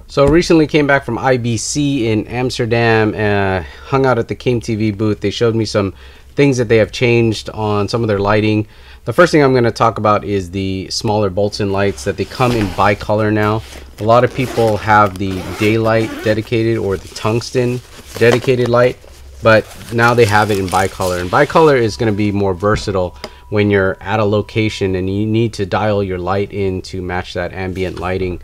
So recently came back from IBC in Amsterdam, hung out at the Came TV booth. They showed me some things that they have changed on some of their lighting. The first thing I'm going to talk about is the smaller Boltzen lights that they come in bicolor now. A lot of people have the daylight dedicated or the tungsten dedicated light, but now they have it in bicolor. And bicolor is going to be more versatile when you're at a location and you need to dial your light in to match that ambient lighting.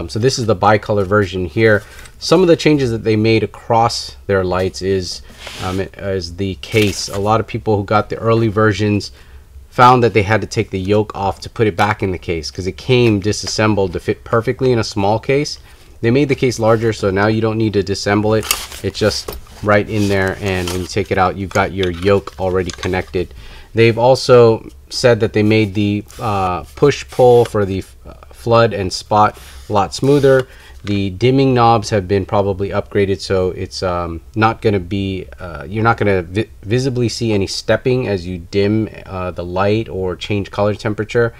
So this is the bicolor version here. Some of the changes that they made across their lights is the case. A lot of people who got the early versions found that they had to take the yoke off to put it back in the case because it came disassembled to fit perfectly in a small case. They made the case larger, so now you don't need to disassemble it. It's just right in there, and when you take it out, you've got your yoke already connected. They've also said that they made the push-pull for the flood and spot a lot smoother. The dimming knobs have been probably upgraded, so it's not going to be you're not going to visibly see any stepping as you dim the light or change color temperature.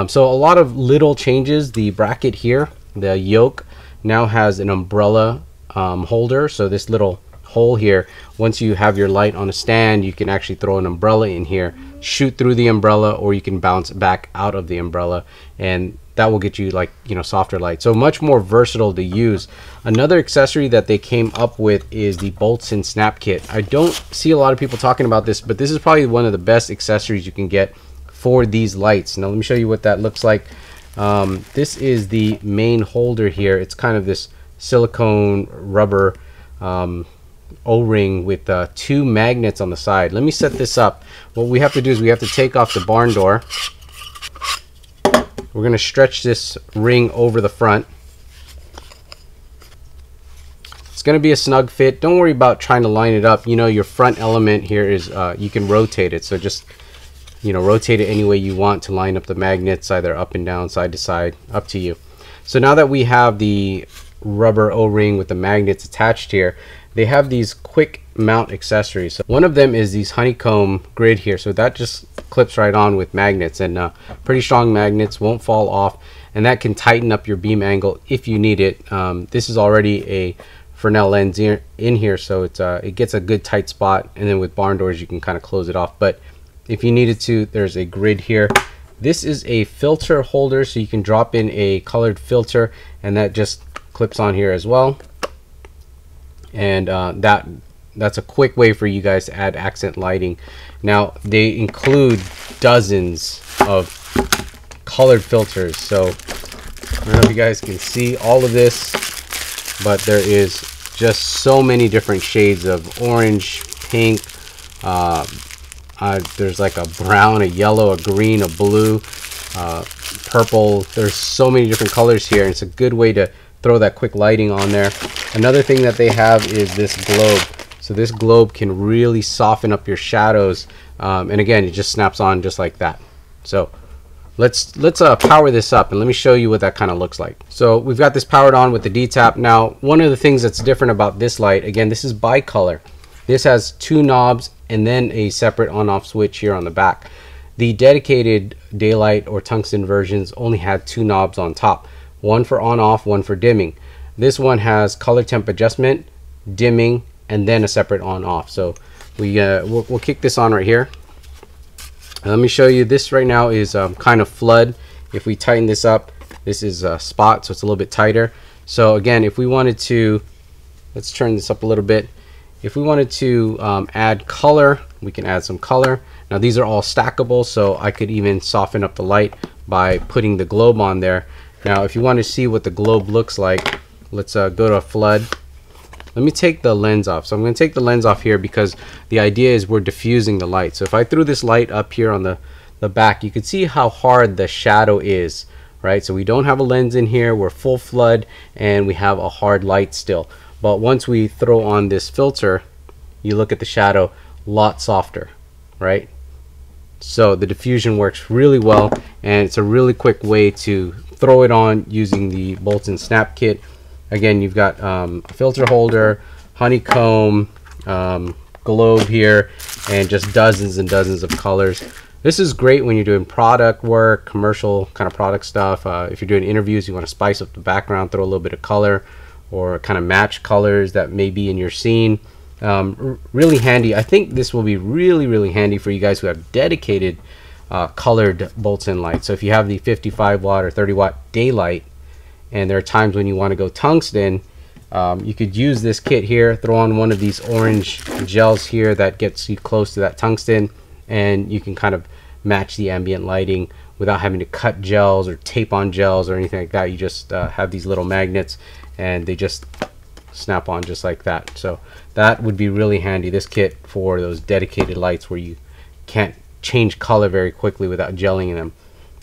So a lot of little changes. The bracket here, the yoke, now has an umbrella holder, so this little hole here, once you have your light on a stand, you can actually throw an umbrella in here, shoot through the umbrella, or you can bounce back out of the umbrella, and that will get you, like, you know, softer light. So much more versatile to use. Another accessory that they came up with is the Boltzen snap kit. I don't see a lot of people talking about this, but this is probably one of the best accessories you can get for these lights. Now let me show you what that looks like. This is the main holder here. It's kind of this silicone rubber O-ring with 2 magnets on the side. Let me set this up. What we have to do is we have to take off the barn door. We're going to stretch this ring over the front. It's going to be a snug fit. Don't worry about trying to line it up. You know, your front element here is you can rotate it, so just, you know, rotate it any way you want to line up the magnets, either up and down, side to side, up to you. So now that we have the rubber O-ring with the magnets attached here, they have these quick mount accessories. So one of them is these honeycomb grid here, so that just clips right on with magnets, and pretty strong magnets, won't fall off, and that can tighten up your beam angle if you need it. This is already a Fresnel lens in here, so it gets a good tight spot, and then with barn doors you can kind of close it off. But if you needed to, there's a grid here. This is a filter holder, so you can drop in a colored filter, and that just clips on here as well. And that's a quick way for you guys to add accent lighting. Now they include dozens of colored filters, so I don't know if you guys can see all of this, but there is just so many different shades of orange, pink, there's like a brown, a yellow, a green, a blue, purple. There's so many different colors here, and it's a good way to throw that quick lighting on there. Another thing that they have is this globe. So this globe can really soften up your shadows, and again, it just snaps on just like that. So let's power this up, and let me show you what that kind of looks like. So we've got this powered on with the D-tap. Now, one of the things that's different about this light, again, this is bicolor. This has 2 knobs and then a separate on-off switch here on the back. The dedicated daylight or tungsten versions only had 2 knobs on top, one for on-off, one for dimming. This one has color temp adjustment, dimming, and then a separate on-off. So we'll kick this on right here. Let me show you. This right now is kind of flood. If we tighten this up, this is a spot, so it's a little bit tighter. So again, if we wanted to, let's turn this up a little bit. If we wanted to add color, we can add some color. Now these are all stackable, so I could even soften up the light by putting the globe on there. Now if you want to see what the globe looks like, let's go to a flood. Let me take the lens off. So I'm going to take the lens off here because the idea is we're diffusing the light. So if I threw this light up here on the back, you can see how hard the shadow is, right? So we don't have a lens in here, we're full flood, and we have a hard light still. But once we throw on this filter, you look at the shadow, a lot softer, right? So the diffusion works really well, and it's a really quick way to throw it on using the Boltzen snap kit. Again, you've got a filter holder, honeycomb, globe here, and just dozens and dozens of colors. This is great when you're doing product work, commercial kind of product stuff. If you're doing interviews, you want to spice up the background, throw a little bit of color, or kind of match colors that may be in your scene. Really handy. I think this will be really handy for you guys who have dedicated colored Boltzen lights. So if you have the 55 watt or 30 watt daylight, and there are times when you want to go tungsten, you could use this kit here, throw on one of these orange gels here that gets you close to that tungsten, and you can kind of match the ambient lighting without having to cut gels or tape on gels or anything like that. You just have these little magnets and they just snap on just like that. So that would be really handy, this kit, for those dedicated lights where you can't change color very quickly without gelling in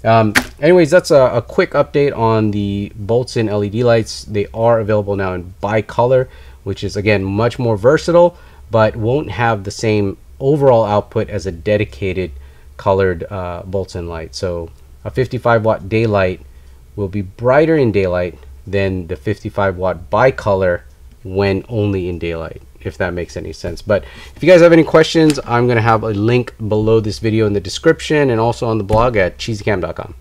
them. Anyways, that's a quick update on the Boltzen LED lights. They are available now in bi-color, which is again much more versatile, but won't have the same overall output as a dedicated colored Boltzen light. So a 55 watt daylight will be brighter in daylight than the 55 watt bi-color when only in daylight, if that makes any sense. But if you guys have any questions, I'm going to have a link below this video in the description and also on the blog at cheesycam.com.